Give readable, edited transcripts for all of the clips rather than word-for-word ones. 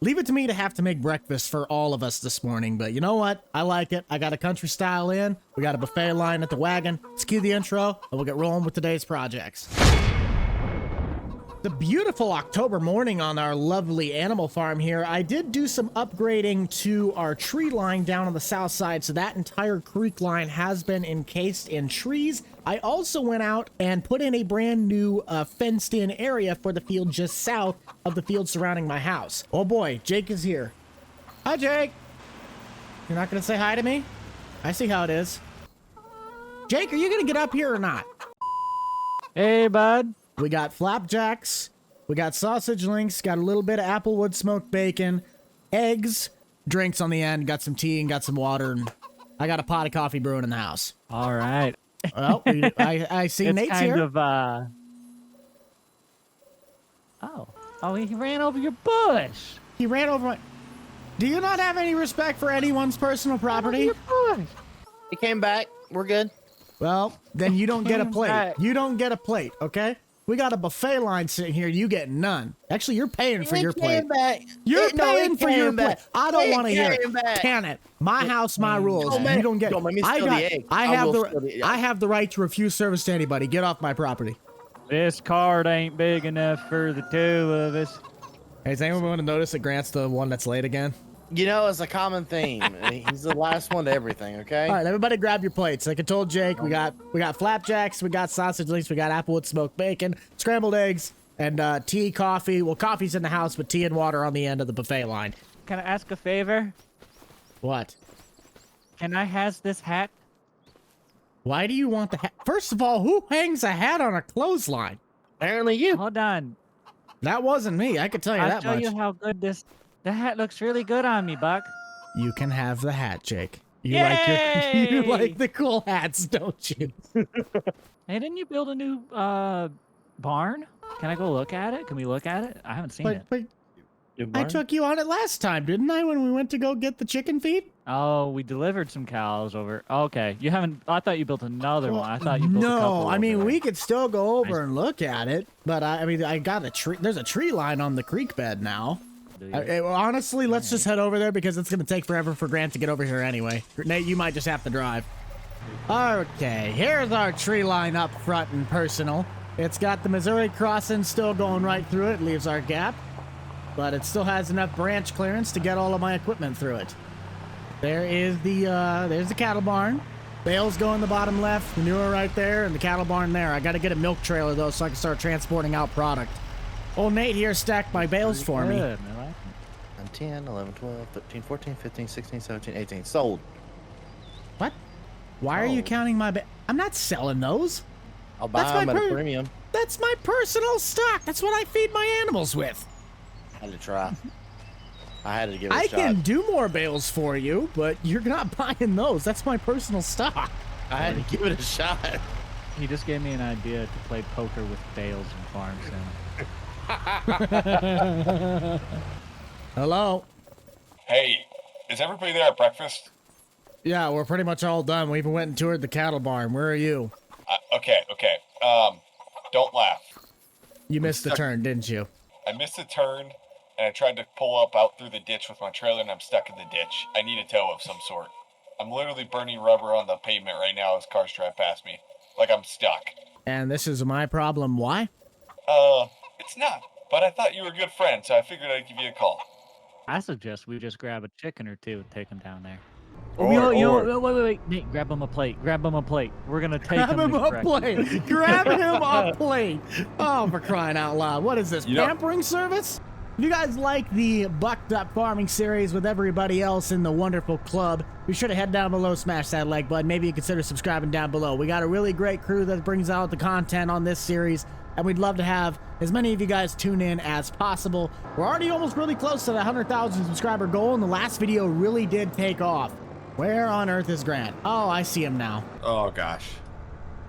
Leave it to me to have to make breakfast for all of us this morning, but you know what? I like it. I got a country style in. We got a buffet line at the wagon. Let's cue the intro, and we'll get rolling with today's projects. The beautiful October morning on our lovely animal farm here. I did do some upgrading to our tree line down on the south side, so that entire creek line has been encased in trees. I also went out and put in a brand new fenced-in area for the field just south of the field surrounding my house. Oh boy, Jake is here. Hi, Jake. You're not gonna say hi to me? I see how it is. Jake, are you gonna get up here or not? Hey, bud. We got flapjacks, we got sausage links, got a little bit of applewood smoked bacon, eggs, drinks on the end, got some tea and got some water, and I got a pot of coffee brewing in the house. All right. Well, I see It's Nate's kind here. of, Oh, he ran over your bush. He ran over my... Do you not have any respect for anyone's personal property? He came back. We're good. Well, then you don't get a plate. Right. You don't get a plate, okay? We got a buffet line sitting here. You get none. Actually, you're paying for your plate. You're paying for your plate. I don't want to hear it. Can it? My house, my rules. You don't get. I have the right to refuse service to anybody. Get off my property. This card ain't big enough for the two of us. Hey, does anyone want to notice that Grant's the one that's late again? You know, it's a common theme. He's the last one to everything, okay? All right, everybody grab your plates. Like I told Jake, we got flapjacks, we got sausage links, we got applewood smoked bacon, scrambled eggs, and tea, coffee. Well, coffee's in the house, but tea and water on the end of the buffet line. Can I ask a favor? What? Can I has this hat? Why do you want the hat? First of all, who hangs a hat on a clothesline? Apparently you. Hold on. That wasn't me. I could tell you I'll that show much. you how good the hat looks really good on me, Buck. You can have the hat, Jake. You Yay! you like the cool hats, don't you? Hey, didn't you build a new barn? Can I go look at it? Can we look at it? I haven't seen it. But I took you on it last time, didn't I, when we went to go get the chicken feed? Oh, we delivered some cows over. Okay, you haven't. I thought you built another one. I thought you built a couple. No, I mean, over we there. could still go over and look at it, but I mean, I got a tree. There's a tree line on the creek bed now. Do you? Honestly, let's just head over there because it's going to take forever for Grant to get over here anyway. Nate, you might just have to drive. Okay, here's our tree line up front and personal. It's got the Missouri crossing still going right through it. Leaves our gap, but it still has enough branch clearance to get all of my equipment through it. There is there's the cattle barn. Bales go in the bottom left, manure right there, and the cattle barn there. I got to get a milk trailer though so I can start transporting out product. Old Nate here stacked my bales for me. Good, I like it. 10, 11, 12, 13, 14, 15, 16, 17, 18. Sold. What? Why are you counting my I'm not selling those. I'll buy them at a premium. That's my personal stock. That's what I feed my animals with. I had to try. I had to give it a I shot. can do more bales for you, but you're not buying those. That's my personal stock. I had to give it a shot. He just gave me an idea to play poker with bales and farm sim. Hello? Hey, is everybody there at breakfast? Yeah, we're pretty much all done. We even went and toured the cattle barn. Where are you? Okay. Don't laugh. You missed the turn, didn't you? I missed a turn, and I tried to pull up out through the ditch with my trailer, and I'm stuck in the ditch. I need a tow of some sort. I'm literally burning rubber on the pavement right now as cars drive past me. Like I'm stuck. And this is my problem. Why? It's not. But I thought you were a good friend, so I figured I'd give you a call. I suggest we just grab a chicken or two and take them down there. Wait. Nate, grab him a plate. Grab him a plate. We're going to take Grab him a plate. Grab him a plate. Oh, for crying out loud. What is this, pampering service? If you guys like the Bucked Up Farming series with everybody else in the wonderful club, be sure to head down below, smash that like button. Maybe you consider subscribing down below. We got a really great crew that brings out the content on this series, and we'd love to have as many of you guys tune in as possible. We're already almost really close to the 100,000 subscriber goal, and the last video really did take off. Where on earth is Grant? Oh, I see him now. Oh gosh,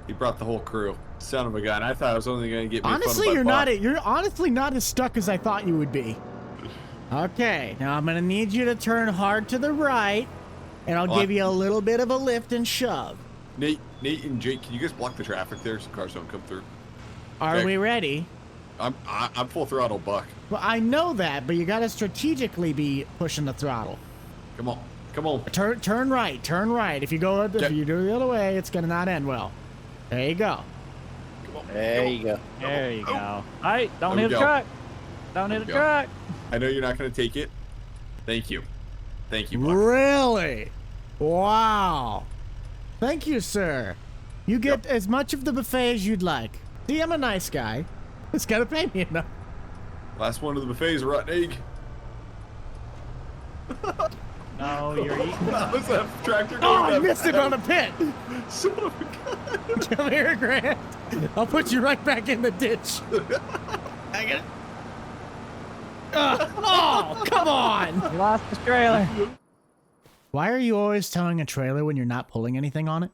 he brought the whole crew. Son of a gun! I thought I was only going to get me. Honestly, you're honestly not as stuck as I thought you would be. Okay, now I'm gonna need you to turn hard to the right, and I'll give you a little bit of a lift and shove. Nate and Jake, can you guys block the traffic there so cars don't come through? Are we ready? I'm full throttle, Buck. Well, I know that, but you gotta strategically be pushing the throttle. Come on. Come on. Turn right. Turn right. If you if you do it the other way, it's gonna not end well. There you go. Come on. There you go. There you go. All right, don't There hit we the go. truck. Don't hit the go. truck. I know you're not going to take it. Thank you. Thank you, Buck. Really? Wow. Thank you, sir. You get as much of the buffet as you'd like. See, I'm a nice guy. It's gotta pay me enough. Last one of the buffet is a rotten egg. No, you're eating. How's that tractor Oh, going I up? missed it on a pit. Son of a gun. Come here, Grant. I'll put you right back in the ditch. I get it. Oh, come on. You lost the trailer. Why are you always towing a trailer when you're not pulling anything on it?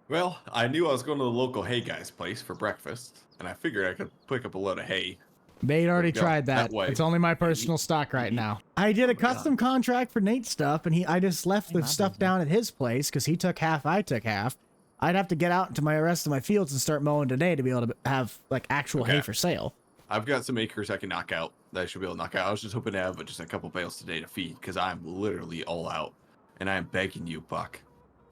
Well, I knew I was going to the local hay guy's place for breakfast, and I figured I could pick up a load of hay. Nate already Go tried that. that way. It's only my personal stock right now. I did a custom contract for Nate's stuff, and I just left the stuff down at his place because he took half, I took half. I'd have to get out into my rest of my fields and start mowing today to be able to have like actual hay for sale. I've got some acres I can knock out that I should be able to knock out. I was just hoping to have just a couple bales today to feed because I'm literally all out, and I am begging you, Buck.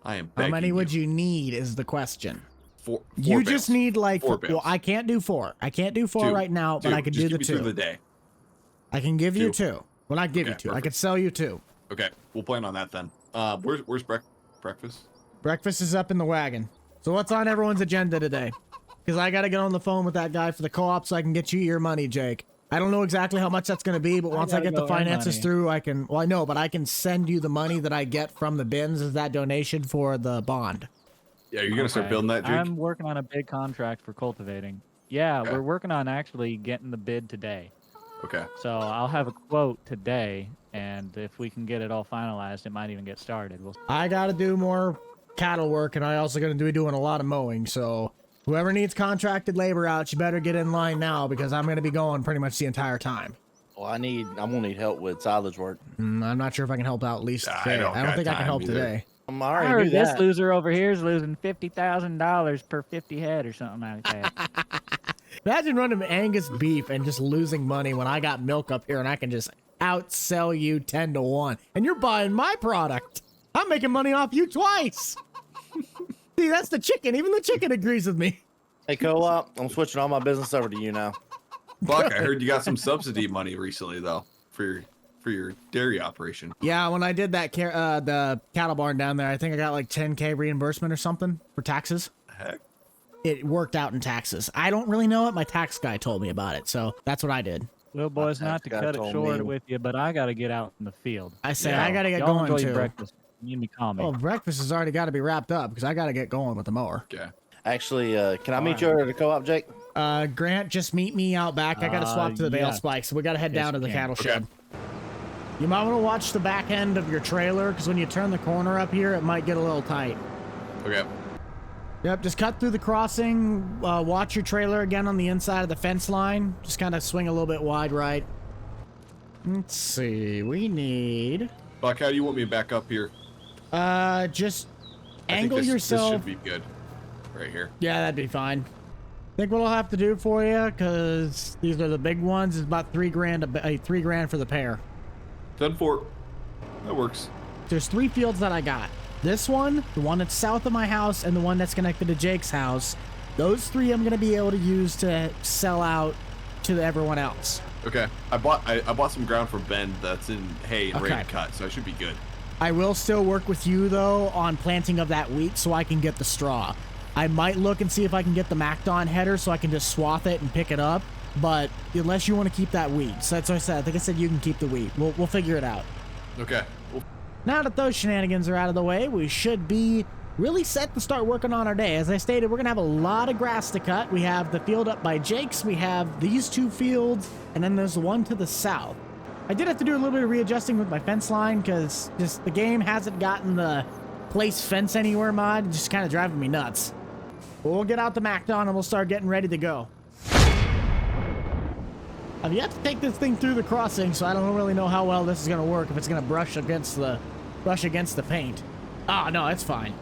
I am begging How many would you need is the question. Four You bales. just need like, 4 bales. well, I can't do 4. I can't do 4 Two. right now, but Two. I can Just do give the me 2. through the day. I can give you 2. 2. Well, not give you Okay, 2. I perfect. could sell you 2. Okay, we'll plan on that then. Where's breakfast? Breakfast is up in the wagon. So what's on everyone's agenda today? Because I got to get on the phone with that guy for the co-op so I can get you your money, Jake. I don't know exactly how much that's going to be, but once I get the finances through, I can... Well, I know, but I can send you the money that I get from the bins as that donation for the bond. Yeah, you're gonna start Okay. building that, Jake. I'm working on a big contract for cultivating. Yeah, Okay. we're working on actually getting the bid today. Okay. So I'll have a quote today, and if we can get it all finalized, it might even get started. We'll... I got to do more cattle work, and I also going to be doing a lot of mowing, so... Whoever needs contracted labor out, you better get in line now because I'm going to be going pretty much the entire time. Well, I'm gonna need help with silage work. I'm not sure if I can help out at least I today. don't I don't got think I can time help either. today. I I already heard knew this that. loser over here is losing $50,000 per 50 head or something like that. Imagine running Angus beef and just losing money when I got milk up here and I can just outsell you 10 to 1. And you're buying my product. I'm making money off you twice. See, that's the chicken. Even the chicken agrees with me. Hey, co-op, I'm switching all my business over to you now. Buck, I heard you got some subsidy money recently though for your dairy operation. Yeah, when I did that the cattle barn down there, I think I got like 10K reimbursement or something for taxes. Heck. It worked out in taxes. I don't really know it. My tax guy told me about it, so that's what I did. Well, boys, not to Guy cut it told short me. with you, but I got to get out in the field. I say Yeah. I gotta get Y'all going enjoy your too. breakfast. You need to call me. Oh, breakfast has already got to be wrapped up because I got to get going with the mower. Okay. Actually, can I meet you at the co-op, Jake? Grant, just meet me out back. I got to swap to the bale yeah. spikes, so we got to head Yes, down to you the can. cattle Okay. shed. You might want to watch the back end of your trailer because when you turn the corner up here, it might get a little tight. Okay. Yep, just cut through the crossing. Watch your trailer again on the inside of the fence line. Just kind of swing a little bit wide right. Let's see. We need... Buck, how do you want me to back up here? Just I think angle this yourself. should be good. Right here. Yeah, that'd be fine. I think what I'll have to do for you, because these are the big ones, is about $3 grand, $3 grand for the pair. 10-4. That works. There's 3 fields that I got. This one, the one that's south of my house, and the one that's connected to Jake's house. Those 3 I'm going to be able to use to sell out to everyone else. Okay. I bought some ground from Ben that's in hay and Okay. ready to cut, so I should be good. I will still work with you, though, on planting of that wheat so I can get the straw. I might look and see if I can get the MacDon header so I can just swath it and pick it up. But unless you want to keep that wheat. So that's what I said. I think I said you can keep the wheat. We'll figure it out. Okay. Well, Now that those shenanigans are out of the way, we should be really set to start working on our day. As I stated, we're going to have a lot of grass to cut. We have the field up by Jake's. We have these 2 fields, and then there's one to the south. I did have to do a little bit of readjusting with my fence line because just the game hasn't gotten the place fence anywhere mod. It's just kind of driving me nuts. But we'll get out the MacDon and we'll start getting ready to go. I've yet to take this thing through the crossing, so I don't really know how well this is going to work, if it's going to brush against the paint. Oh, no, it's fine.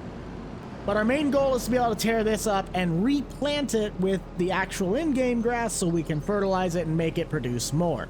But our main goal is to be able to tear this up and replant it with the actual in-game grass so we can fertilize it and make it produce more.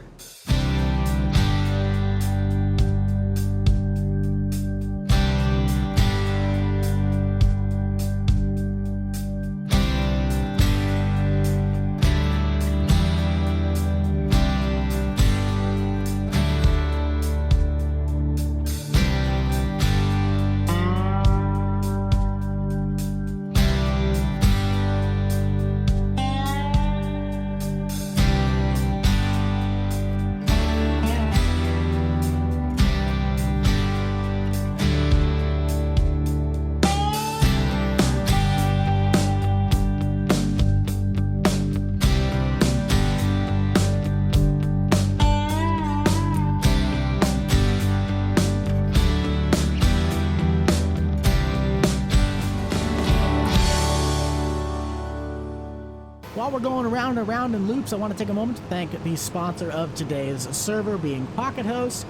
While we're going around and around in loops, I want to take a moment to thank the sponsor of today's server, being Pocket Host.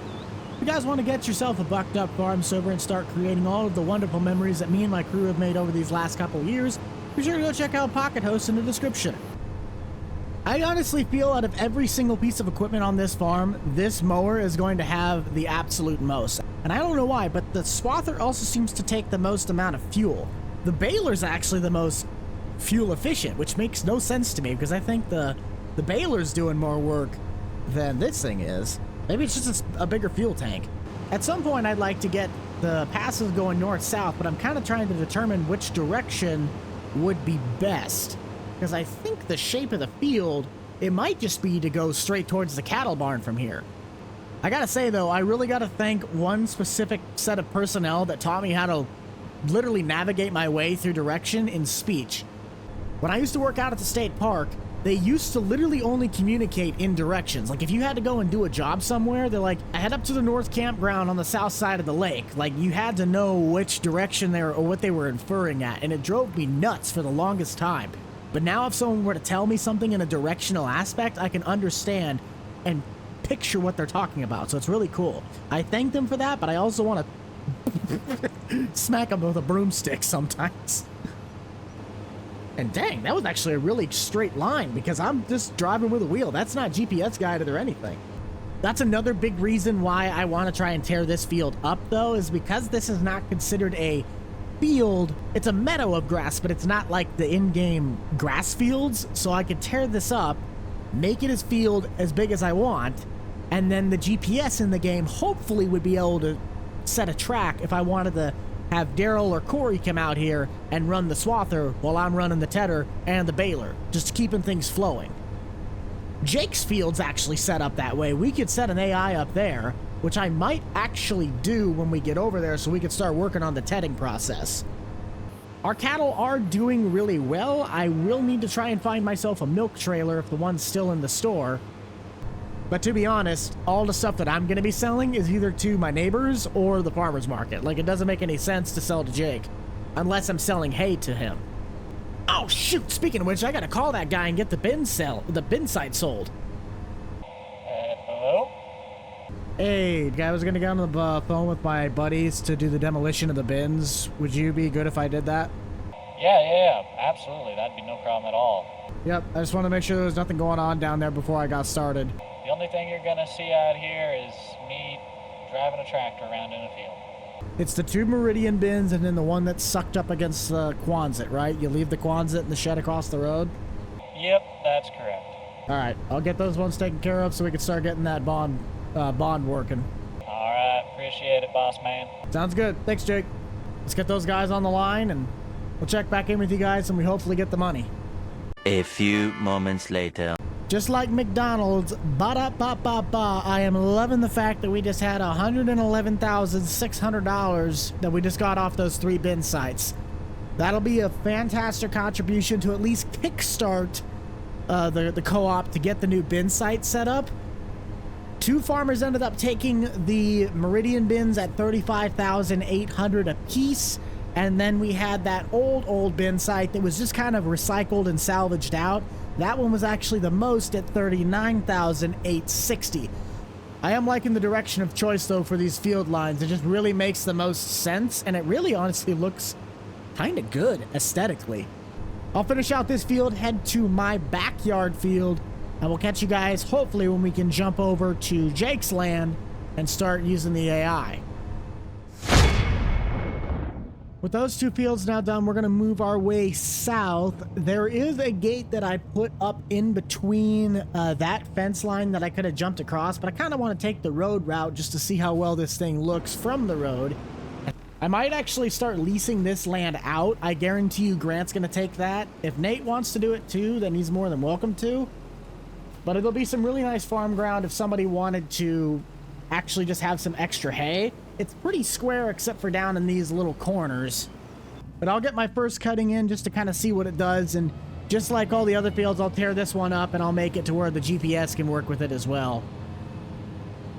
If you guys want to get yourself a bucked up farm server and start creating all of the wonderful memories that me and my crew have made over these last couple years, be sure to go check out Pocket Host in the description. I honestly feel out of every single piece of equipment on this farm, this mower is going to have the absolute most. And I don't know why, but the swather also seems to take the most amount of fuel. The baler's actually the most fuel efficient, which makes no sense to me because I think the baler's doing more work than this thing is. Maybe it's just a bigger fuel tank. At some point I'd like to get the passes going north-south, but I'm kind of trying to determine which direction would be best, because I think the shape of the field, it might just be to go straight towards the cattle barn from here. I gotta say though, I really gotta thank one specific set of personnel that taught me how to literally navigate my way through direction in speech. When I used to work out at the state park, they used to literally only communicate in directions. Like if you had to go and do a job somewhere, they're like, head up to the north campground on the south side of the lake. Like you had to know which direction they were or what they were inferring at, and it drove me nuts for the longest time. But now if someone were to tell me something in a directional aspect, I can understand and picture what they're talking about. So it's really cool. I thank them for that, but I also want to smack them with a broomstick sometimes. And dang, that was actually a really straight line because I'm just driving with a wheel. That's not GPS guided or anything. That's another big reason why I want to try and tear this field up though, is because this is not considered a field. It's a meadow of grass, but it's not like the in-game grass fields. So I could tear this up, make it as field as big as I want, and then the GPS in the game hopefully would be able to set a track if I wanted to have Daryl or Corey come out here and run the swather while I'm running the tedder and the baler, just keeping things flowing. Jake's field's actually set up that way. We could set an AI up there, which I might actually do when we get over there so we could start working on the tedding process. Our cattle are doing really well. I will need to try and find myself a milk trailer if the one's still in the store. But to be honest, all the stuff that I'm going to be selling is either to my neighbors or the farmer's market. Like, it doesn't make any sense to sell to Jake unless I'm selling hay to him. Oh, shoot. Speaking of which, I got to call that guy and get the bin site sold. Hello? Hey, I was going to get on the phone with my buddies to do the demolition of the bins. Would you be good if I did that? Yeah, absolutely. That'd be no problem at all. Yep, I just want to make sure there was nothing going on down there before I got started. The only thing you're gonna see out here is me driving a tractor around in a field. It's the 2 Meridian bins and then the one that's sucked up against the Quonset, right? You leave the Quonset in the shed across the road? Yep, that's correct. Alright, I'll get those ones taken care of so we can start getting that bond working. Alright, appreciate it, boss man. Sounds good. Thanks, Jake. Let's get those guys on the line and we'll check back in with you guys and we hopefully get the money. A few moments later. Just like McDonald's, ba-da-ba-ba-ba, I am loving the fact that we just had $111,600 that we just got off those 3 bin sites. That'll be a fantastic contribution to at least kickstart the co-op to get the new bin site set up. 2 farmers ended up taking the Meridian bins at $35,800 a piece, and then we had that old bin site that was just kind of recycled and salvaged out. That one was actually the most at $39,860. I am liking the direction of choice though for these field lines. It just really makes the most sense, and it really honestly looks kind of good aesthetically. I'll finish out this field, head to my backyard field, and we'll catch you guys hopefully when we can jump over to Jake's land and start using the AI. With those two fields now done, we're going to move our way south. There is a gate that I put up in between that fence line that I could have jumped across, but I kind of want to take the road route just to see how well this thing looks from the road. I might actually start leasing this land out. I guarantee you Grant's going to take that. If Nate wants to do it too, then he's more than welcome to. But it'll be some really nice farm ground if somebody wanted to actually just have some extra hay. It's pretty square except for down in these little corners. But I'll get my first cutting in just to kind of see what it does. And just like all the other fields, I'll tear this one up and I'll make it to where the GPS can work with it as well.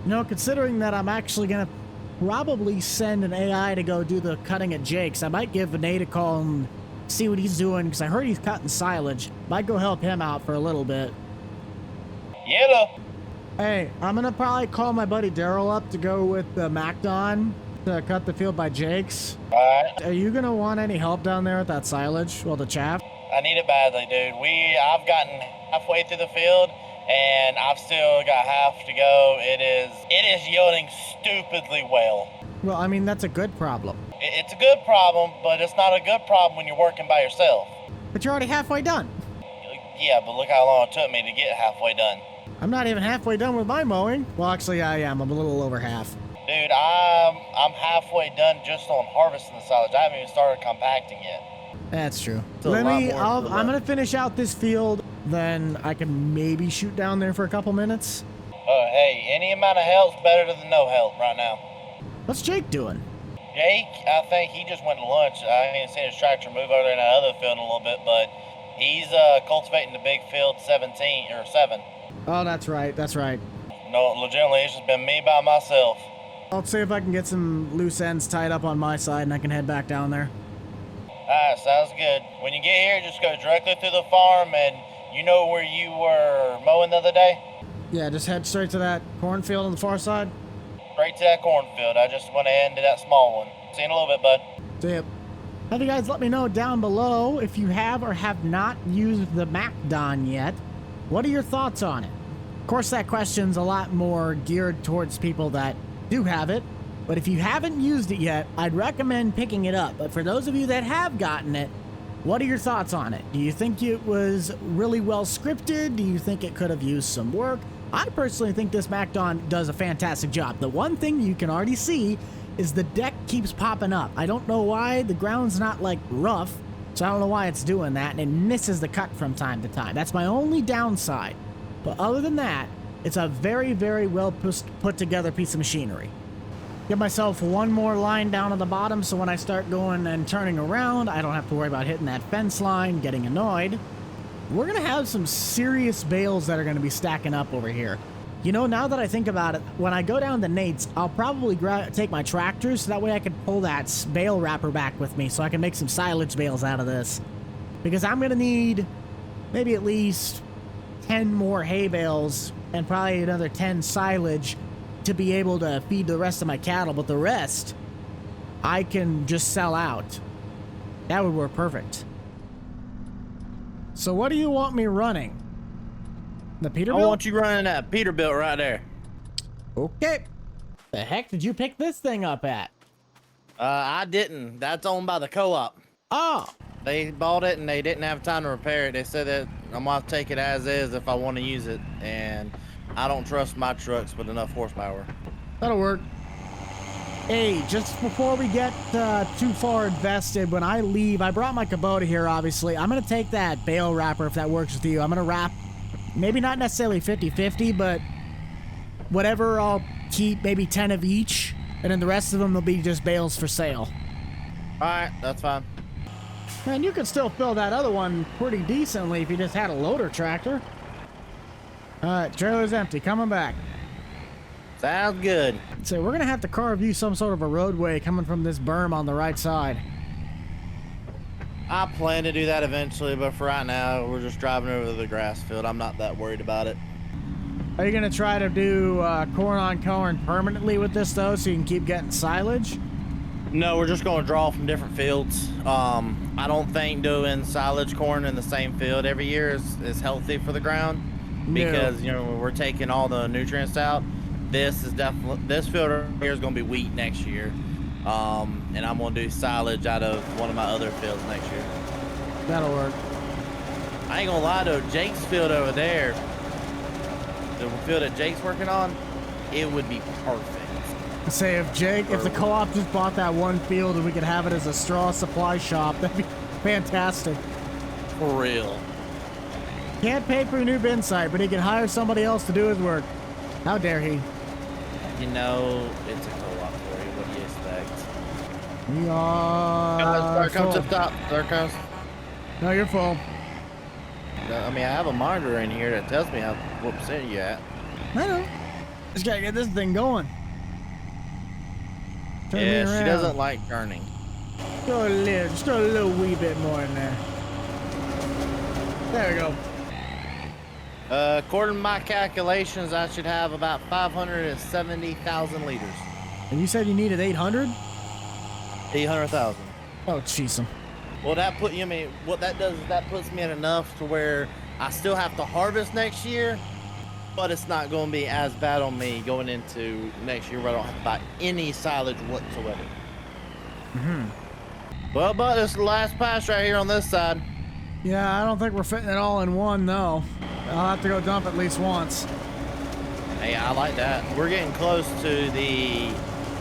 You know, considering that I'm actually going to probably send an AI to go do the cutting at Jake's, I might give Nate a call and see what he's doing, because I heard he's cutting silage. Might go help him out for a little bit. Yellow. Hey, I'm gonna probably call my buddy Daryl up to go with the MacDon to cut the field by Jake's. Alright. Are you gonna want any help down there with that silage? Well, the chaff? I need it badly, dude. I've gotten halfway through the field, and I've still got half to go. It is yielding stupidly well. Well, I mean, that's a good problem. It's a good problem, but it's not a good problem when you're working by yourself. But you're already halfway done. Yeah, but look how long it took me to get halfway done. I'm not even halfway done with my mowing. Well, actually, I am. I'm a little over half. Dude, I'm halfway done just on harvesting the silage. I haven't even started compacting yet. That's true. Still a lot more to the I'm gonna left. finish out this field, then I can maybe shoot down there for a couple minutes. Hey, any amount of help's better than no help right now. What's Jake doing? Jake, I think he just went to lunch. I ain't seen his tractor move over there in that other field in a little bit, but he's cultivating the big field 17 or 7. Oh, that's right. That's right. No, legitimately, it's just been me by myself. I'll see if I can get some loose ends tied up on my side and I can head back down there. Alright, sounds good. When you get here, just go directly through the farm, and you know where you were mowing the other day? Yeah, just head straight to that cornfield on the far side. Straight to that cornfield. I just went ahead and did that small one. See you in a little bit, bud. See ya. Have you guys let me know down below if you have or have not used the MacDon yet. What are your thoughts on it? Of course, that question's a lot more geared towards people that do have it. But if you haven't used it yet, I'd recommend picking it up. But for those of you that have gotten it, what are your thoughts on it? Do you think it was really well scripted? Do you think it could have used some work? I personally think this MacDon does a fantastic job. The one thing you can already see is the deck keeps popping up. I don't know why. The ground's not like rough, so I don't know why it's doing that, and it misses the cut from time to time. That's my only downside. But other than that, it's a very, very well put together piece of machinery. Get myself one more line down at the bottom, so when I start going and turning around, I don't have to worry about hitting that fence line, getting annoyed. We're gonna have some serious bales that are gonna be stacking up over here. You know, now that I think about it, when I go down to Nate's, I'll probably take my tractor so that way I can pull that bale wrapper back with me so I can make some silage bales out of this. Because I'm gonna need maybe at least 10 more hay bales and probably another 10 silage to be able to feed the rest of my cattle, but the rest I can just sell out. That would work perfect. So what do you want me running? The Peterbilt? I want you running that Peterbilt right there. Okay. The heck did you pick this thing up at? I didn't. That's owned by the co-op. Oh, They bought it and they didn't have time to repair it. They said that I'm gonna take it as is if I want to use it, and I don't trust my trucks with enough horsepower. that'll work. Hey, just before we get too far invested, when I leave, I brought my Kubota here, obviously. I'm going to take that bale wrapper, if that works with you. I'm going to wrap, maybe not necessarily 50-50, but whatever I'll keep, maybe 10 of each, and then the rest of them will be just bales for sale. All right, that's fine. And you could still fill that other one pretty decently if you just had a loader tractor. All right, trailer's empty. Coming back. Sounds good. So we're going to have to carve you some sort of a roadway coming from this berm on the right side. I plan to do that eventually, but for right now, we're just driving over the grass field. I'm not that worried about it. Are you going to try to do corn on corn permanently with this, though, so you can keep getting silage? No, we're just going to draw from different fields. I don't think doing silage corn in the same field every year is healthy for the ground because you know we're taking all the nutrients out. This field right here is going to be wheat next year, and I'm going to do silage out of one of my other fields next year. That'll work. I ain't gonna lie though, Jake's field over there, the field that Jake's working on, it would be perfect. Say if the co-op just bought that one field and we could have it as a straw supply shop, that'd be fantastic. For real. Can't pay for a new bin site, but he can hire somebody else to do his work. How dare he? You know, it's a co-op for you. What do you expect? We are Guys, come to full. the top. There comes. No, you're full. I mean, I have a monitor in here that tells me what percent you're at. I know. Just gotta get this thing going. Turn me Yeah, she around. doesn't like turning. Just throw a little wee bit more in there. There we go. According to my calculations, I should have about 570,000 liters. And you said you needed 800? 800,000. Oh, jeez. Well, what that does is that puts me in enough to where I still have to harvest next year, but it's not going to be as bad on me going into next year where I don't have to buy any silage whatsoever. Well, but this is the last pass right here on this side. Yeah, I don't think we're fitting it all in one, though. I'll have to go dump at least once. Hey, I like that. We're getting close to the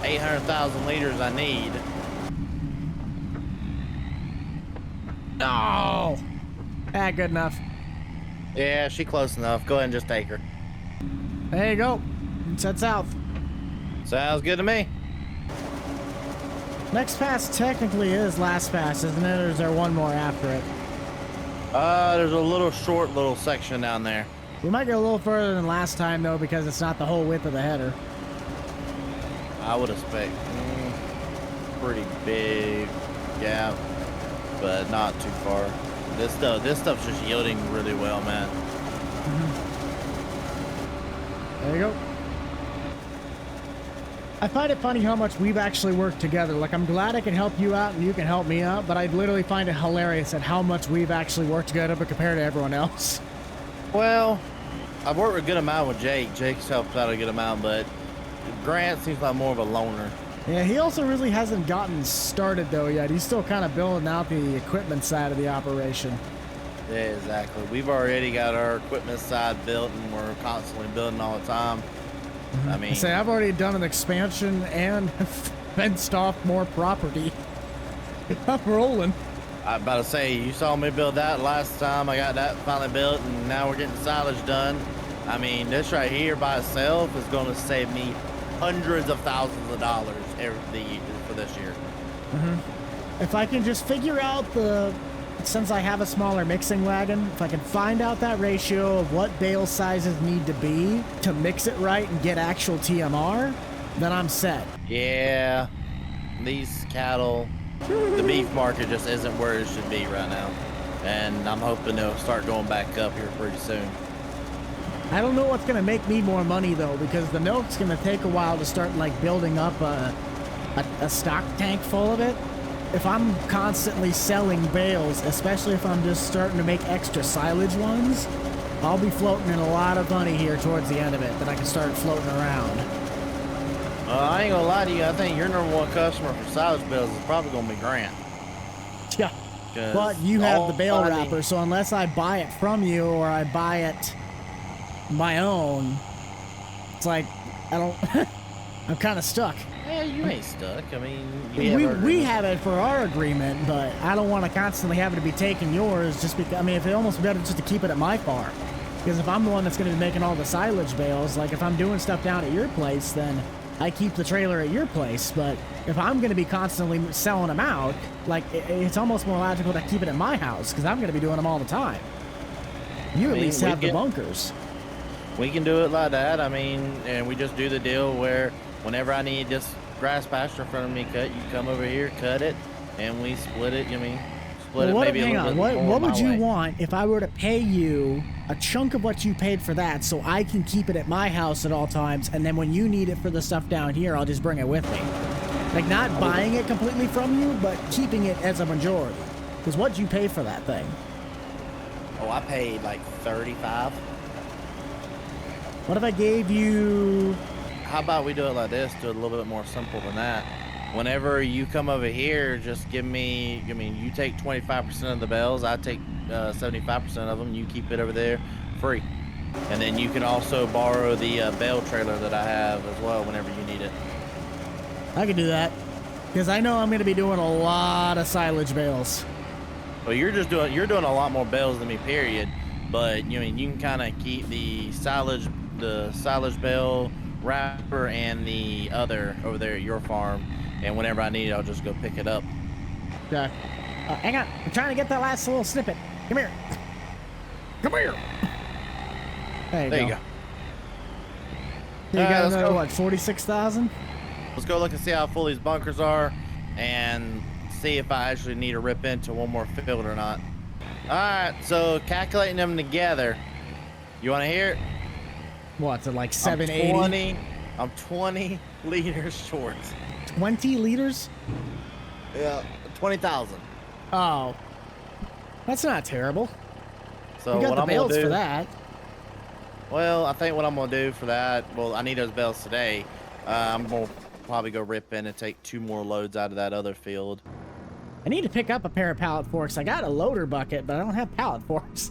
800,000 liters I need. No! Ah, good enough. Yeah, she close enough. Go ahead and just take her. There you go. Let's head south. Sounds good to me. Next pass technically is last pass, isn't it? Or is there one more after it? There's a short little section down there. We might go a little further than last time, though, because it's not the whole width of the header. I would expect pretty big gap, but not too far. This stuff's just yielding really well, man. There you go. I find it funny how much we've actually worked together. Like, I'm glad I can help you out and you can help me out, but I literally find it hilarious at how much we've actually worked together, but compared to everyone else. Well, I've worked a good amount with Jake. Jake's helped out a good amount, but Grant seems like more of a loner. Yeah, he also really hasn't gotten started, though, yet. He's still kind of building out the equipment side of the operation. Yeah, exactly. We've already got our equipment side built, and we're constantly building all the time. I mean, Say, I've already done an expansion and fenced off more property. I'm rolling. I'm about to say, you saw me build that last time. I got that finally built, and now we're getting silage done. I mean, this right here by itself is going to save me hundreds of thousands of dollars for this year. If I can just figure out since I have a smaller mixing wagon, if I can find out that ratio of what bale sizes need to be to mix it right and get actual TMR, then I'm set. Yeah, these cattle, the beef market just isn't where it should be right now. And I'm hoping they'll start going back up here pretty soon. I don't know what's going to make me more money, though, because the milk's going to take a while to start, like, building up a stock tank full of it. If I'm constantly selling bales, especially if I'm just starting to make extra silage ones, I'll be floating in a lot of money here towards the end of it that I can start floating around. I ain't gonna lie to you, I think your number one customer for silage bales is probably gonna be Grant. Yeah, but you have the bale wrapper, so unless I buy it from you or I buy it my own, it's like, I don't, I'm kind of stuck. Yeah, you ain't stuck. I mean, we have it for our agreement, but I don't want to constantly have it to be taking yours just because, I mean, if it almost better just to keep it at my farm. Because if I'm the one that's going to be making all the silage bales, like if I'm doing stuff down at your place, then I keep the trailer at your place. But if I'm going to be constantly selling them out, like it's almost more logical to keep it at my house because I'm going to be doing them all the time. You at least have the bunkers. We can do it like that. I mean, and we just do the deal where whenever I need this grass pasture in front of me cut, you come over here, cut it, and we split it. Split it maybe a little bit more What would you my way. want if I were to pay you a chunk of what you paid for that so I can keep it at my house at all times, and then when you need it for the stuff down here, I'll just bring it with me? Like not buying it completely from you, but keeping it as a majority. Because what'd you pay for that thing? Oh, I paid like 35. What if I gave you... How about we do it like this? Do it a little bit more simple than that. Whenever you come over here, just give me, you take 25% of the bales, I take 75% of them, you keep it over there free. And then you can also borrow the bale trailer that I have as well whenever you need it. I can do that. Because I know I'm going to be doing a lot of silage bales. Well, you're doing a lot more bales than me, period. But you can kind of keep the silage bale wrapper and the other over there at your farm, and whenever I need it, I'll just go pick it up. Okay. Hang on, I'm trying to get that last little snippet. Come here. Come here. There you go. You got another, what, 46,000? Let's go look and see how full these bunkers are, and see if I actually need to rip into one more field or not. All right, so calculating them together, you want to hear it? What's it, like 780? I'm 20 liters short. 20 liters? Yeah, 20,000. Oh, that's not terrible. So you got what the I'm bales gonna do for that. Well, I think what I'm gonna do for that, well, I need those bales today. I'm gonna probably go rip in and take 2 more loads out of that other field. I need to pick up a pair of pallet forks. I got a loader bucket, but I don't have pallet forks.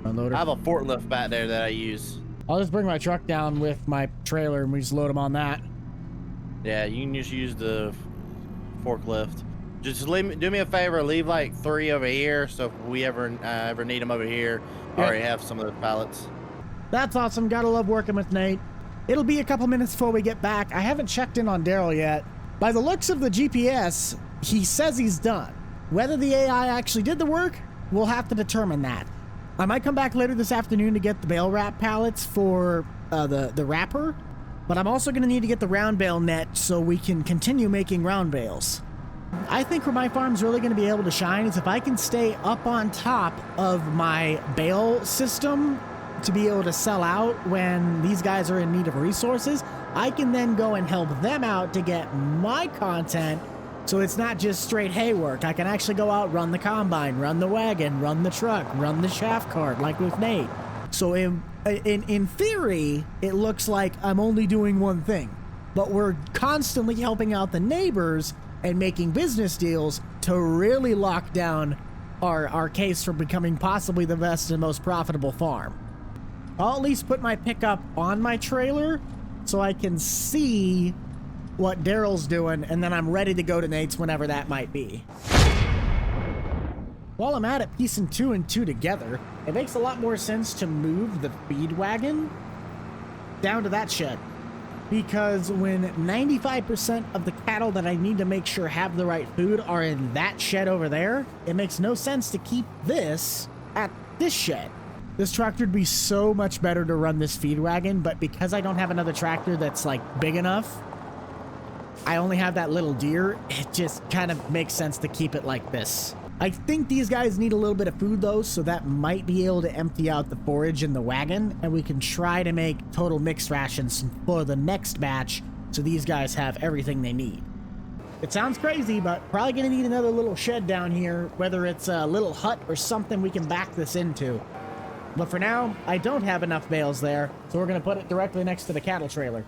I have a forklift back there that I use. I'll just bring my truck down with my trailer and we just load them on that. Yeah, you can just use the forklift. Just do me a favor, leave like 3 over here, so if we ever need them over here, I already have some of the pallets. That's awesome. Gotta love working with Nate. It'll be a couple minutes before we get back. I haven't checked in on Daryl yet. By the looks of the GPS, he says he's done. Whether the AI actually did the work, we'll have to determine that. I might come back later this afternoon to get the bale wrap pallets for the wrapper, but I'm also going to need to get the round bale net so we can continue making round bales. I think where my farm's really going to be able to shine is if I can stay up on top of my bale system to be able to sell out when these guys are in need of resources. I can then go and help them out to get my content, so it's not just straight hay work. I can actually go out, run the combine, run the wagon, run the truck, run the shaft cart, like with Nate. So in theory, it looks like I'm only doing one thing, but we're constantly helping out the neighbors and making business deals to really lock down our case for becoming possibly the best and most profitable farm. I'll at least put my pickup on my trailer so I can see what Daryl's doing, and then I'm ready to go to Nate's whenever that might be. While I'm at it, piecing 2 and 2 together, it makes a lot more sense to move the feed wagon down to that shed. Because when 95% of the cattle that I need to make sure have the right food are in that shed over there, it makes no sense to keep this at this shed. This tractor would be so much better to run this feed wagon, but because I don't have another tractor that's like big enough, I only have that little deer, it just kind of makes sense to keep it like this. I think these guys need a little bit of food though, so that might be able to empty out the forage in the wagon, and we can try to make total mixed rations for the next batch so these guys have everything they need. It sounds crazy, but probably gonna need another little shed down here, whether it's a little hut or something we can back this into. But for now, I don't have enough bales there, so we're gonna put it directly next to the cattle trailer.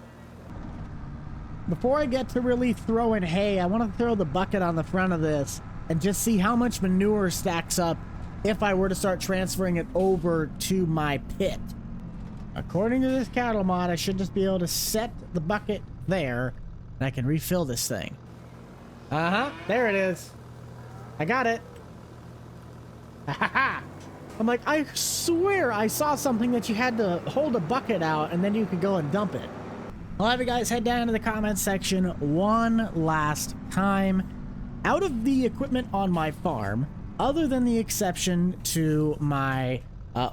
Before I get to really throwing hay, I want to throw the bucket on the front of this and just see how much manure stacks up if I were to start transferring it over to my pit. According to this cattle mod, I should just be able to set the bucket there and I can refill this thing. There it is. I got it. I'm like, I swear I saw something that you had to hold a bucket out and then you could go and dump it. I'll have you guys head down to the comments section one last time. Out of the equipment on my farm, other than the exception to my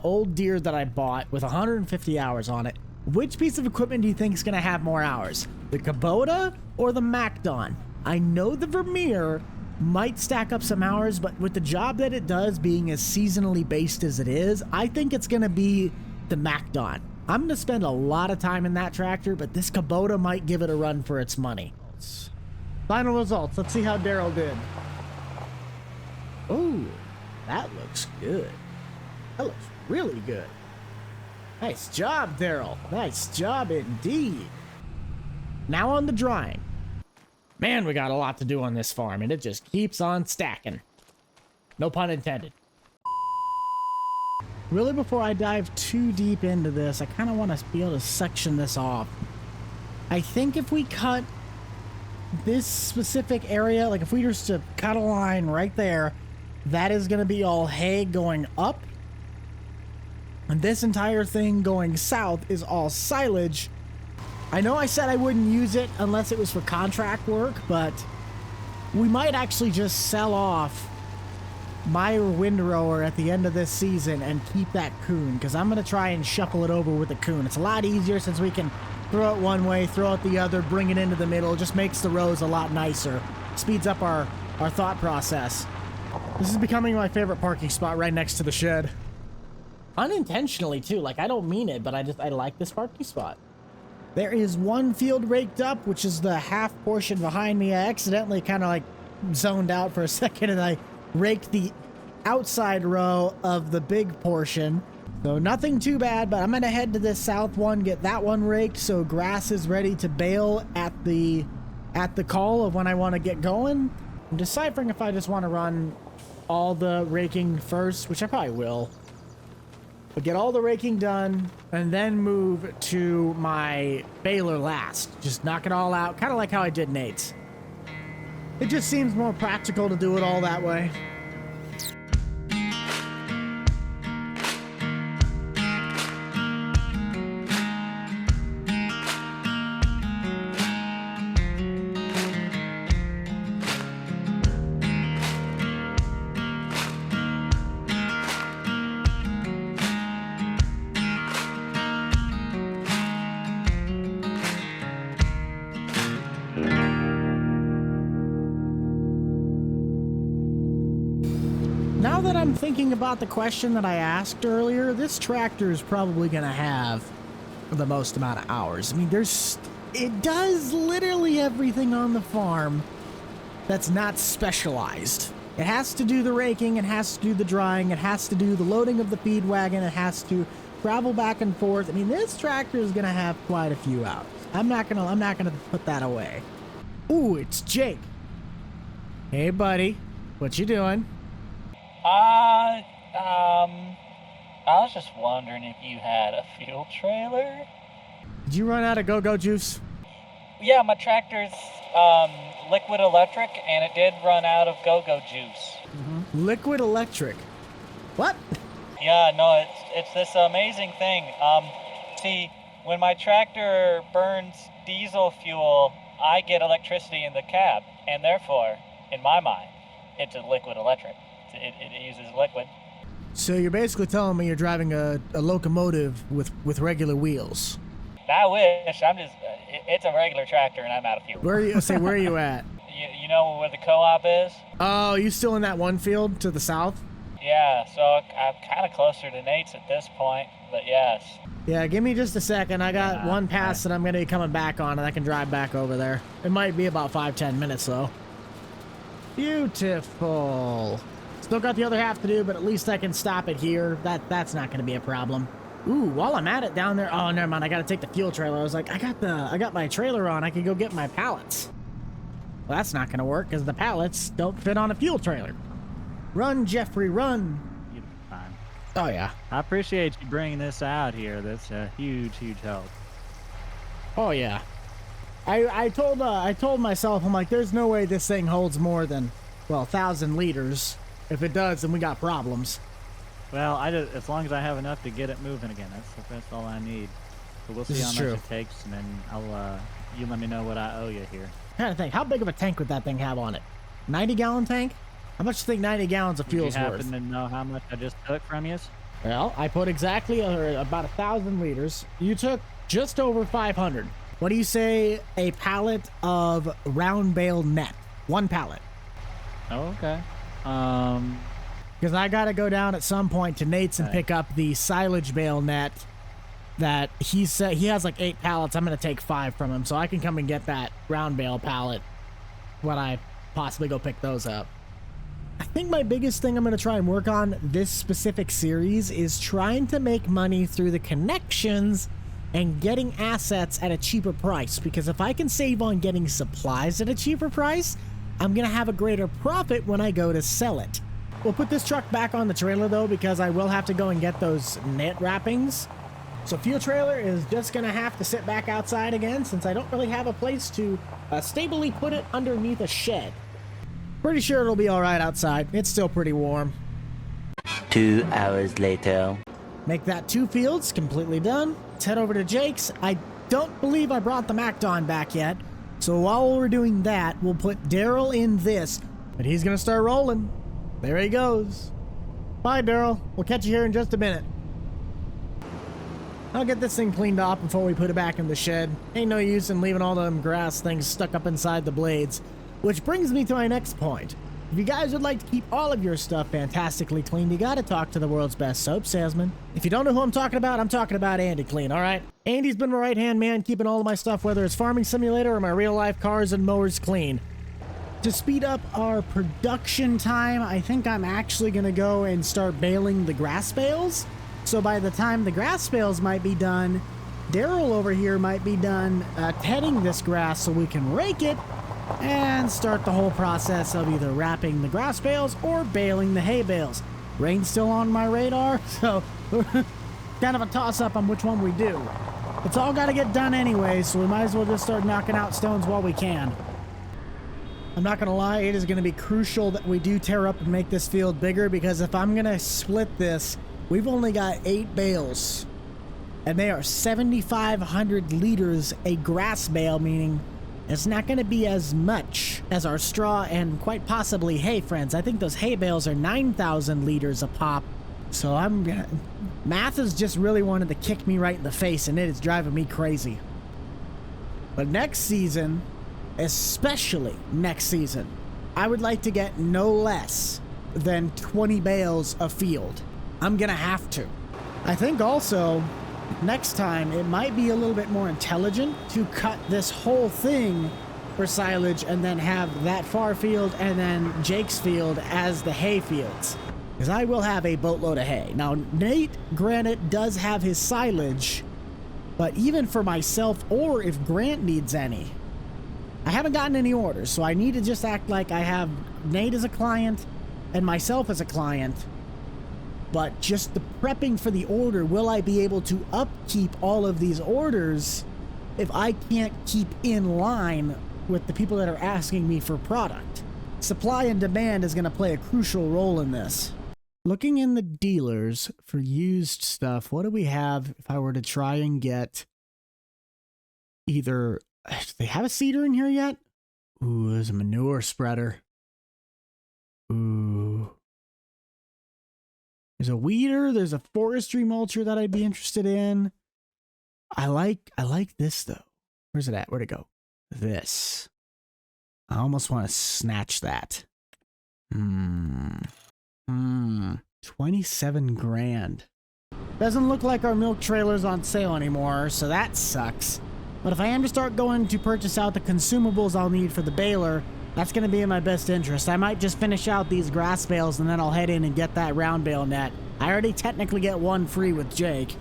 old deer that I bought with 150 hours on it, which piece of equipment do you think is going to have more hours? The Kubota or the MacDon? I know the Vermeer might stack up some hours, but with the job that it does being as seasonally based as it is, I think it's going to be the MacDon. I'm going to spend a lot of time in that tractor, but this Kubota might give it a run for its money. Final results. Let's see how Daryl did. Ooh, that looks good. That looks really good. Nice job, Daryl. Nice job indeed. Now on the drying. Man, we got a lot to do on this farm, and it just keeps on stacking. No pun intended. Really, before I dive too deep into this, I kind of want to be able to section this off. I think if we cut this specific area, like if we just to cut a line right there, that is going to be all hay going up. And this entire thing going south is all silage. I know I said I wouldn't use it unless it was for contract work, but we might actually just sell off my windrower at the end of this season and keep that coon, because I'm going to try and shuffle it over with the coon. It's a lot easier since we can throw it one way, throw it the other, bring it into the middle. It just makes the rows a lot nicer. Speeds up our thought process. This is becoming my favorite parking spot right next to the shed. Unintentionally too, like I don't mean it, but I like this parking spot. There is one field raked up, which is the half portion behind me. I accidentally kind of like zoned out for a second and I raked the outside row of the big portion. So nothing too bad, but I'm gonna head to this south one, get that one raked so grass is ready to bale at the call of when I want to get going. I'm deciphering if I just want to run all the raking first, which I probably will. But get all the raking done and then move to my baler last. Just knock it all out, kind of like how I did Nate's. It just seems more practical to do it all that way. Now that I'm thinking about the question that I asked earlier, this tractor is probably going to have the most amount of hours. I mean, it does literally everything on the farm that's not specialized. It has to do the raking, it has to do the drying, it has to do the loading of the feed wagon, it has to travel back and forth. I mean, this tractor is going to have quite a few hours. I'm not gonna put that away. Ooh, it's Jake. Hey, buddy. What you doing? I was just wondering if you had a fuel trailer. Did you run out of go-go juice? Yeah, my tractor's liquid electric, and it did run out of go-go juice. Mm-hmm. Liquid electric. What? Yeah, no, it's this amazing thing. See, when my tractor burns diesel fuel, I get electricity in the cab, and therefore, in my mind, it's a liquid electric. It uses liquid. So you're basically telling me you're driving a locomotive with regular wheels. I wish. It's a regular tractor and I'm out of fuel. Where are you at? You know where the co-op is? Oh, you still in that one field to the south? Yeah, so I'm kind of closer to Nate's at this point, but yes. Yeah, give me just a second. I got one pass that I'm going to be coming back on, and I can drive back over there. It might be about 5-10 minutes, though. Beautiful. Still got the other half to do, but at least I can stop it here. That's not going to be a problem. Ooh, while I'm at it down there, oh, never mind. I got to take the fuel trailer. I was like, I got my trailer on. I can go get my pallets. Well, that's not going to work because the pallets don't fit on a fuel trailer. Run, Jeffrey, run. You'll be fine. Oh, yeah. I appreciate you bringing this out here. That's a huge, huge help. Oh, yeah. I told myself, I'm like, there's no way this thing holds more than, well, 1,000 liters. If it does, then we got problems. Well, as long as I have enough to get it moving again, that's all I need. So we'll see how much it takes, and then you let me know what I owe you here. I'm trying to think, how big of a tank would that thing have on it? 90-gallon tank? How much do you think 90 gallons of fuel is worth? Do you happen to know how much I just took from you? Well, I put exactly about 1,000 liters. You took just over 500. What do you say a pallet of round bale net? One pallet. Oh, okay. Because I got to go down at some point to Nate's and pick up the silage bale net that he said he has like 8 pallets. I'm going to take 5 from him, so I can come and get that round bale pallet when I possibly go pick those up. I think my biggest thing I'm going to try and work on this specific series is trying to make money through the connections and getting assets at a cheaper price, because if I can save on getting supplies at a cheaper price, I'm going to have a greater profit when I go to sell it. We'll put this truck back on the trailer though, because I will have to go and get those net wrappings. So fuel trailer is just going to have to sit back outside again, since I don't really have a place to stably put it underneath a shed. Pretty sure it'll be all right outside. It's still pretty warm. 2 hours later. Make that 2 fields completely done. Let's head over to Jake's. I don't believe I brought the MacDon back yet. So while we're doing that, we'll put Daryl in this. But he's going to start rolling. There he goes. Bye, Daryl. We'll catch you here in just a minute. I'll get this thing cleaned off before we put it back in the shed. Ain't no use in leaving all them grass things stuck up inside the blades. Which brings me to my next point. If you guys would like to keep all of your stuff fantastically clean, you gotta talk to the world's best soap salesman. If you don't know who I'm talking about Andy Clean, alright? Andy's been my right-hand man keeping all of my stuff, whether it's Farming Simulator or my real-life cars and mowers, clean. To speed up our production time, I think I'm actually gonna go and start baling the grass bales. So by the time the grass bales might be done, Daryl over here might be done tedding this grass so we can rake it and start the whole process of either wrapping the grass bales or baling the hay bales. Rain's still on my radar, so kind of a toss-up on which one we do. It's all got to get done anyway, so we might as well just start knocking out stones while we can. I'm not going to lie, it is going to be crucial that we do tear up and make this field bigger, because if I'm going to split this, we've only got 8 bales, and they are 7,500 liters a grass bale, meaning it's not going to be as much as our straw and quite possibly hay, friends. I think those hay bales are 9,000 liters a pop. So math has just really wanted to kick me right in the face, and it is driving me crazy. But next season, especially next season, I would like to get no less than 20 bales a field. I'm going to have to. I think also, next time, it might be a little bit more intelligent to cut this whole thing for silage and then have that far field and then Jake's field as the hay fields. Because I will have a boatload of hay. Now, Nate, granted, does have his silage, but even for myself, or if Grant needs any, I haven't gotten any orders, so I need to just act like I have Nate as a client and myself as a client. But just the prepping for the order, will I be able to upkeep all of these orders if I can't keep in line with the people that are asking me for product? Supply and demand is going to play a crucial role in this. Looking in the dealers for used stuff, what do we have if I were to try and get either... Do they have a seeder in here yet? Ooh, there's a manure spreader. Ooh. There's a weeder, there's a forestry mulcher that I'd be interested in. I like this though. Where's it at? Where'd it go? This. I almost want to snatch that. 27 grand. Doesn't look like our milk trailer's on sale anymore, so that sucks. But if I am to start going to purchase out the consumables I'll need for the baler, that's going to be in my best interest. I might just finish out these grass bales and then I'll head in and get that round bale net. I already technically get one free with Jake,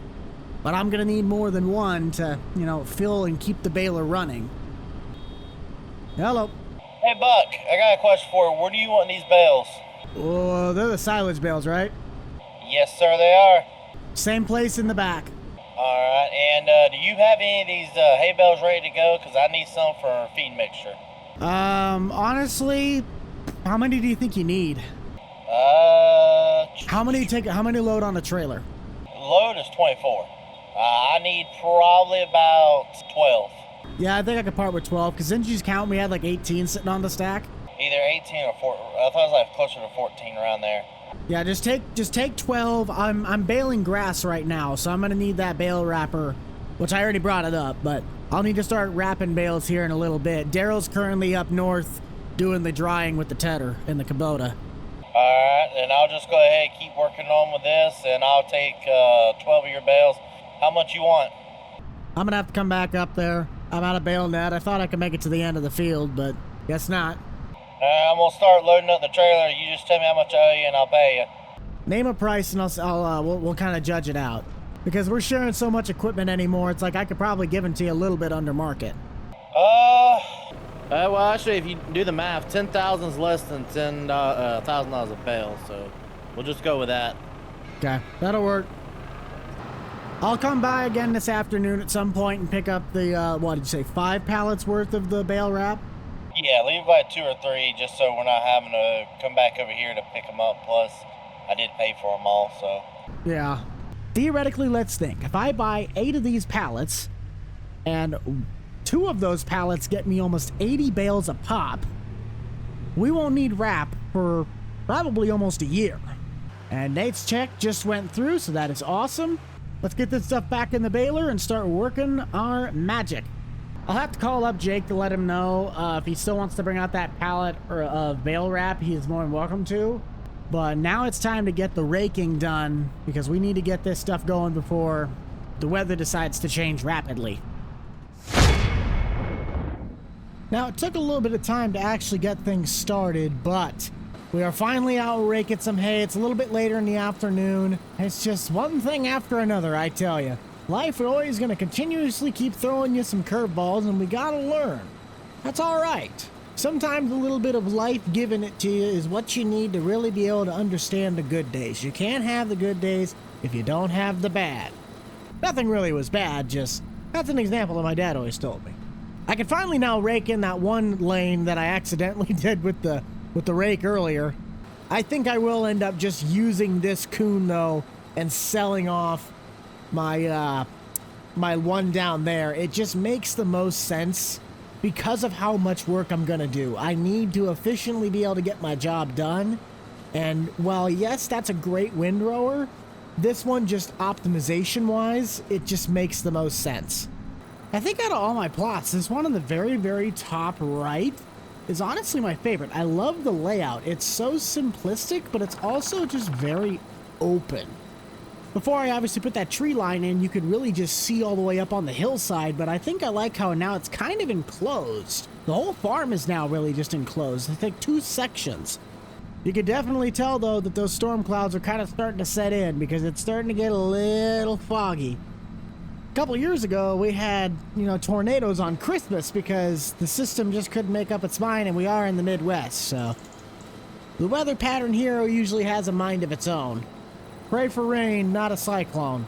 but I'm going to need more than one to, you know, fill and keep the baler running. Hello. Hey, Buck, I got a question for you. Where do you want these bales? Oh, they're the silage bales, right? Yes, sir, they are. Same place in the back. All right, and do you have any of these hay bales ready to go? Because I need some for feed mixture. Honestly, how many do you think you need? How many load on a trailer? Load is 24. I need probably about 12. Yeah, I think I could part with 12, because didn't you just count we had like 18 sitting on the stack? Either 18 or 4. I thought it was like closer to 14 around there. Yeah, just take 12. I'm baling grass right now, so I'm gonna need that bale wrapper, which I already brought it up, but I'll need to start wrapping bales here in a little bit. Daryl's currently up north doing the drying with the tedder in the Kubota. Alright, then I'll just go ahead and keep working on with this, and I'll take 12 of your bales. How much you want? I'm gonna have to come back up there. I'm out of bale net. I thought I could make it to the end of the field, but guess not. I'm gonna start loading up the trailer. You just tell me how much I owe you and I'll pay you. Name a price and we'll kind of judge it out. Because we're sharing so much equipment anymore, it's like I could probably give it to you a little bit under market. Well, actually, if you do the math, 10,000 is less than $1,000 a bale, so we'll just go with that. Okay, that'll work. I'll come by again this afternoon at some point and pick up the, what did you say, 5 pallets worth of the bale wrap? Yeah, leave by 2 or 3, just so we're not having to come back over here to pick them up. Plus, I did pay for them all, so. Yeah. Theoretically, let's think. If I buy 8 of these pallets, and 2 of those pallets get me almost 80 bales a pop, we won't need wrap for probably almost a year. And Nate's check just went through, so that is awesome. Let's get this stuff back in the baler and start working our magic. I'll have to call up Jake to let him know if he still wants to bring out that pallet of bale wrap. He is more than welcome to. But now it's time to get the raking done because we need to get this stuff going before the weather decides to change rapidly. Now, it took a little bit of time to actually get things started, but we are finally out raking some hay. It's a little bit later in the afternoon. It's just one thing after another, I tell you. Life is always going to continuously keep throwing you some curveballs, and we got to learn. That's all right. Sometimes a little bit of life giving it to you is what you need to really be able to understand the good days. You can't have the good days if you don't have the bad. Nothing really was bad, just that's an example that my dad always told me. I can finally now rake in that one lane that I accidentally did with the rake earlier. I think I will end up just using this coon though and selling off my my one down there. It just makes the most sense because of how much work I'm gonna do. I need to efficiently be able to get my job done. And while yes, that's a great windrower, this one just optimization wise, it just makes the most sense. I think out of all my plots, this one on the very, very top right is honestly my favorite. I love the layout. It's so simplistic, but it's also just very open. Before I obviously put that tree line in, you could really just see all the way up on the hillside, but I think I like how now it's kind of enclosed. The whole farm is now really just enclosed. I think 2 sections. You could definitely tell, though, that those storm clouds are kind of starting to set in because it's starting to get a little foggy. A couple years ago, we had, tornadoes on Christmas because the system just couldn't make up its mind, and we are in the Midwest, so the weather pattern here usually has a mind of its own. Pray for rain, not a cyclone.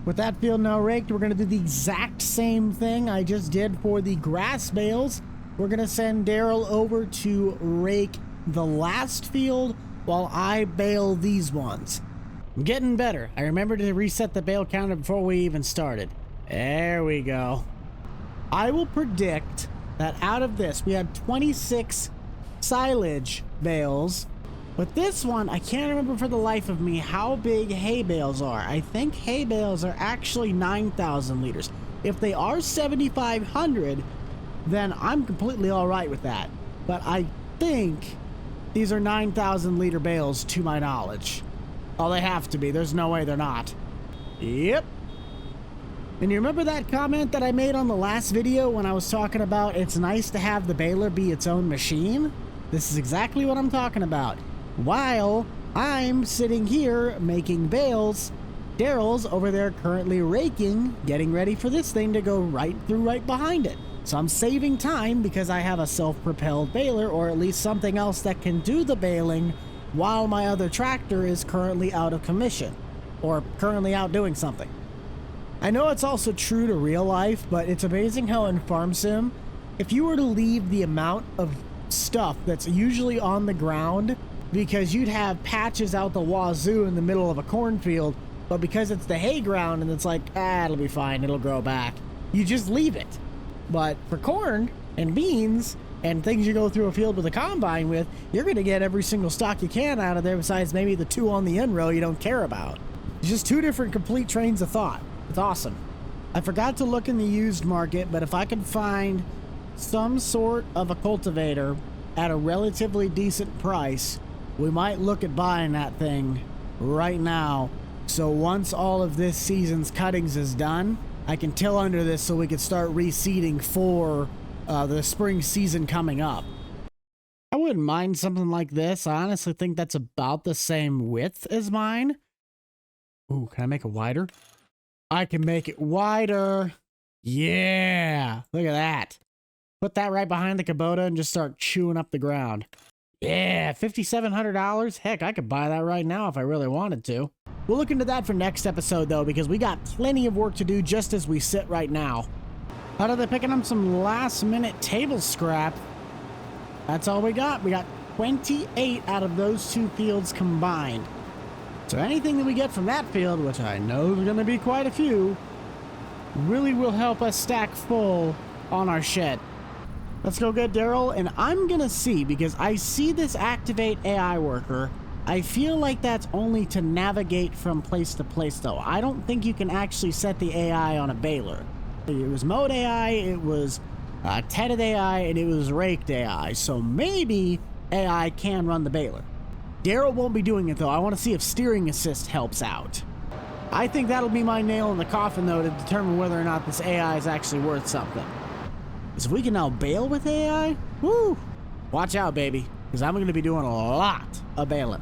With that field now raked, we're going to do the exact same thing I just did for the grass bales. We're going to send Daryl over to rake the last field while I bale these ones. I'm getting better. I remembered to reset the bale counter before we even started. There we go. I will predict that out of this, we had 26 silage bales. With this one, I can't remember for the life of me how big hay bales are. I think hay bales are actually 9,000 liters. If they are 7,500, then I'm completely all right with that. But I think these are 9,000 liter bales to my knowledge. Oh, they have to be. There's no way they're not. Yep. And you remember that comment that I made on the last video when I was talking about it's nice to have the baler be its own machine? This is exactly what I'm talking about. While I'm sitting here making bales, Daryl's over there currently raking, getting ready for this thing to go right behind it. So I'm saving time because I have a self-propelled baler, or at least something else that can do the baling while my other tractor is currently out of commission, or currently out doing something. I know it's also true to real life, but it's amazing how in Farm Sim, if you were to leave the amount of stuff that's usually on the ground, because you'd have patches out the wazoo in the middle of a cornfield, but because it's the hay ground and it's like, it'll be fine, it'll grow back, you just leave it. But for corn and beans and things you go through a field with a combine with, you're going to get every single stalk you can out of there besides maybe the 2 on the end row you don't care about. It's just 2 different complete trains of thought. It's awesome. I forgot to look in the used market, but if I can find some sort of a cultivator at a relatively decent price, we might look at buying that thing right now. So once all of this season's cuttings is done, I can till under this so we can start reseeding for the spring season coming up. wouldn't mind something like this. I honestly think that's about the same width as mine. Ooh, can I make it wider? I can make it wider. Yeah, look at that. Put that right behind the Kubota and just start chewing up the ground. Yeah, $5,700. Heck, I could buy that right now if I really wanted to. We'll look into that for next episode, though, because we got plenty of work to do just as we sit right now. Out of the picking up some last-minute table scrap. That's all we got. We got 28 out of those 2 fields combined. So anything that we get from that field, which I know is going to be quite a few, really will help us stack full on our shed. Let's go get Daryl, and I'm going to see, because I see this activate AI worker. I feel like that's only to navigate from place to place, though. I don't think you can actually set the AI on a baler. It was mowed AI, it was tedded AI, and it was raked AI. So maybe AI can run the baler. Daryl won't be doing it, though. I want to see if steering assist helps out. I think that'll be my nail in the coffin, though, to determine whether or not this AI is actually worth something. Because if we can now bale with AI, woo! Watch out, baby, because I'm going to be doing a lot of baling.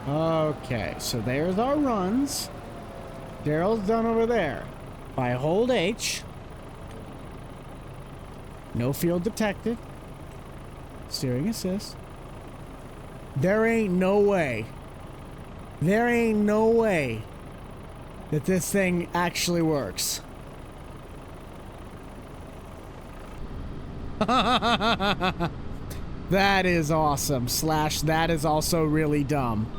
Okay, so there's our runs. Daryl's done over there. If I hold H, no field detected, steering assist. There ain't no way that this thing actually works. That is awesome. / that is also really dumb.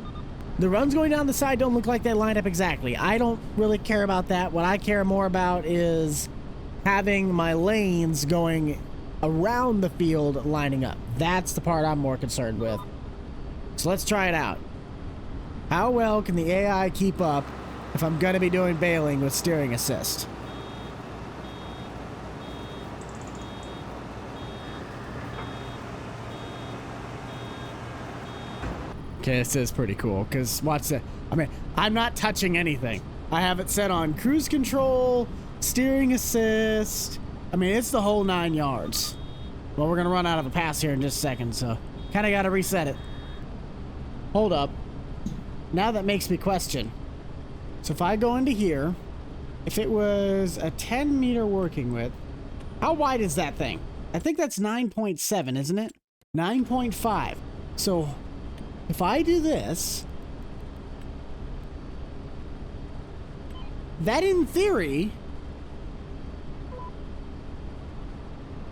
The runs going down the side don't look like they line up exactly. I don't really care about that. What I care more about is having my lanes going around the field lining up. That's the part I'm more concerned with. So let's try it out. How well can the AI keep up if I'm going to be doing baling with steering assist? Okay, this is pretty cool, because watch that. I mean, I'm not touching anything. I have it set on cruise control, steering assist. I mean, it's the whole 9 yards. Well, we're going to run out of a pass here in just a second, so kind of got to reset it. Hold up. Now that makes me question. So if I go into here, if it was a 10-meter working width, how wide is that thing? I think that's 9.7, isn't it? 9.5. So if I do this, that in theory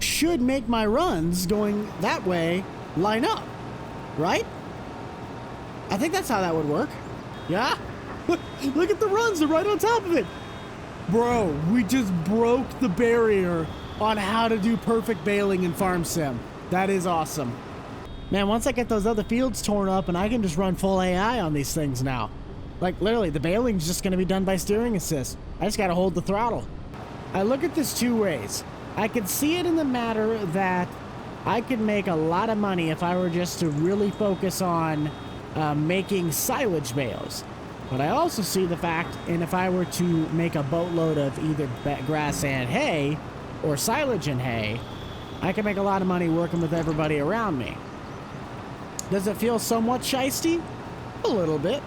should make my runs going that way line up, right? I think that's how that would work. Yeah? Look at the runs, they're right on top of it. Bro, we just broke the barrier on how to do perfect baling in Farm Sim. That is awesome. Man, once I get those other fields torn up and I can just run full AI on these things now. Like, literally, the baling's just going to be done by steering assist. I just got to hold the throttle. I look at this 2 ways. I could see it in the matter that I could make a lot of money if I were just to really focus on making silage bales. But I also see the fact, and if I were to make a boatload of either grass and hay or silage and hay, I could make a lot of money working with everybody around me. Does it feel somewhat shisty? A little bit.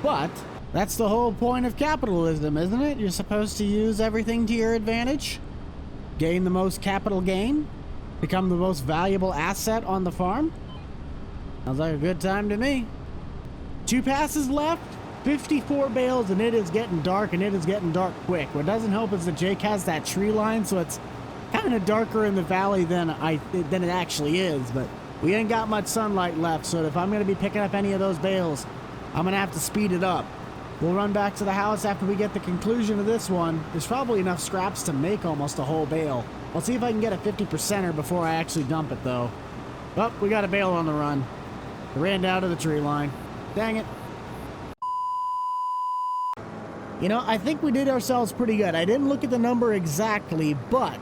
But that's the whole point of capitalism, isn't it? You're supposed to use everything to your advantage, gain the most capital gain, become the most valuable asset on the farm. Sounds like a good time to me. 2 passes left, 54 bales, and it is getting dark, and it is getting dark quick. What doesn't help is that Jake has that tree line, so it's kind of darker in the valley than it actually is, but we ain't got much sunlight left, so if I'm going to be picking up any of those bales, I'm going to have to speed it up. We'll run back to the house after we get the conclusion of this one. There's probably enough scraps to make almost a whole bale. I'll see if I can get a 50%er before I actually dump it, though. Oh, we got a bale on the run. It ran down to the tree line. Dang it. You know, I think we did ourselves pretty good. I didn't look at the number exactly, but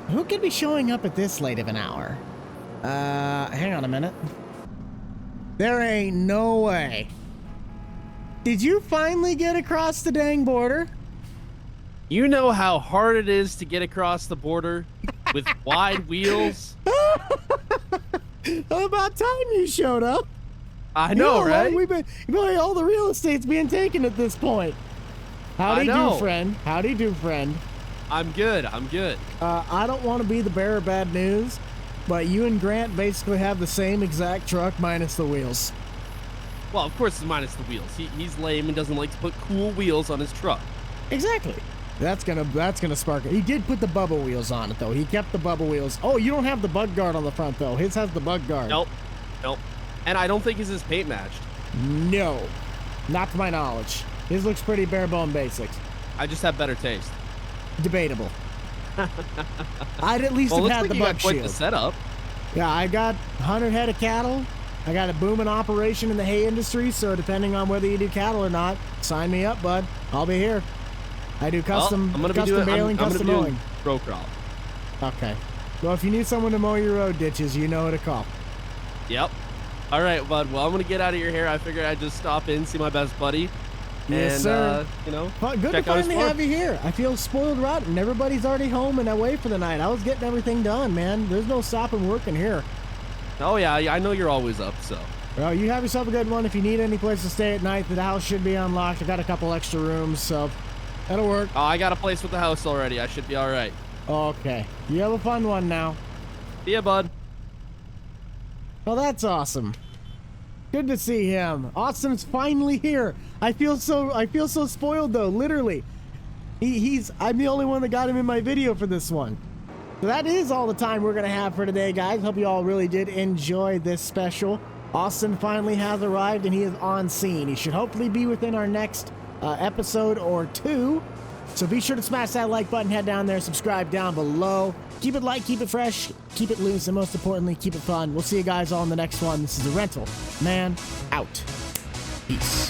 who could be showing up at this late of an hour? Hang on a minute. There ain't no way. Did you finally get across the dang border? You know how hard it is to get across the border with wide wheels? About time you showed up. I know, right? All the real estate's being taken at this point. Howdy do, friend. Howdy do, friend. I'm good. I'm good. I don't want to be the bearer of bad news, but you and Grant basically have the same exact truck minus the wheels. Well, of course it's minus the wheels. He's lame and doesn't like to put cool wheels on his truck. Exactly. That's gonna spark it. He did put the bubble wheels on it though. He kept the bubble wheels. Oh, you don't have the bug guard on the front though. His has the bug guard. Nope. And I don't think his is paint matched. No, not to my knowledge. His looks pretty bare bone basics. I just have better taste. Debatable. I'd at least have had the bug shield. Quite the setup. Yeah, I got 100 head of cattle. I got a booming operation in the hay industry, so depending on whether you do cattle or not, sign me up, bud. I'll be here. I do custom baling, custom mowing. Row crop. Okay. Well, if you need someone to mow your road ditches, you know who to call. Yep. All right, bud. Well, I'm gonna get out of your hair. I figured I'd just stop in, see my best buddy. Yes, sir. Well, good to finally have you here. I feel spoiled rotten. Everybody's already home and away for the night. I was getting everything done, man. There's no stopping working here. Oh, yeah. I know you're always up, so. Well, you have yourself a good one. If you need any place to stay at night, the house should be unlocked. I got a couple extra rooms, so that'll work. Oh, I got a place with the house already. I should be all right. Okay. You have a fun one now. See ya, bud. Well, that's awesome. Good to see him. Austin's finally here. I feel so spoiled though, literally. I'm the only one that got him in my video for this one. So that is all the time we're gonna have for today, guys. Hope you all really did enjoy this special. Austin finally has arrived and he is on scene. He should hopefully be within our next episode or two. So be sure to smash that like button, head down there, subscribe down below. Keep it light, keep it fresh, keep it loose, and most importantly, keep it fun. We'll see you guys all in the next one. This is The Rental Man out. Peace.